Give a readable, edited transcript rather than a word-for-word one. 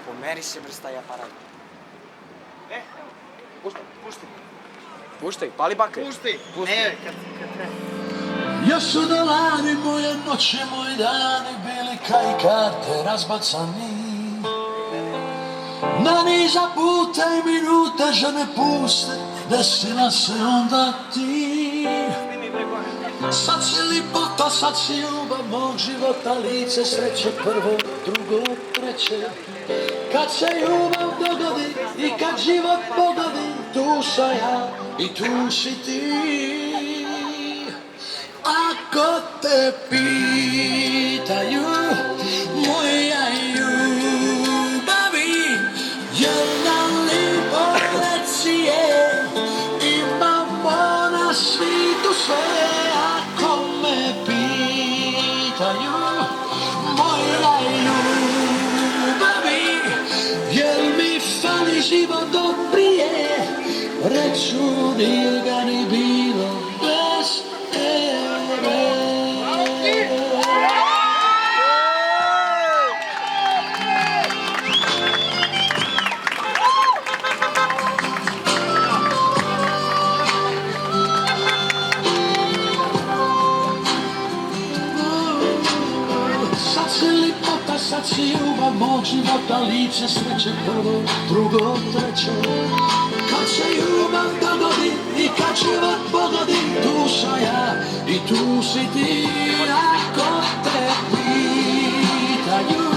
Pomeri se brz taj aparat. Pušti. Puštaj, pali bakre. Pušti. Ne, kad treba. Još su dolani moje noće, moji dani bili kaj karte razbacani. Na niza puta i minuta žene puste, desila se onda ti. Sad si lipota, sad si ljubav mog života, lice sreće prvo, drugo, treće. Kad se ljubav dogodi i kad život pogodi, tu sam ja i tu si ti. Ako te pitaju moja ljubavi, jel nam lipo reci je, imamo na svijetu sve. Ako me pitaju moja ljubavi, jel mi fali život do prije, reću nije ga ni bilo bez tebe. Sad si lipota, sad si ljubav mog života, lice sreće prvo, drugo, treće. Kad se ljubav dogodi i kad život pogodi, tu sam ja i tu si ti. Ako te pitaju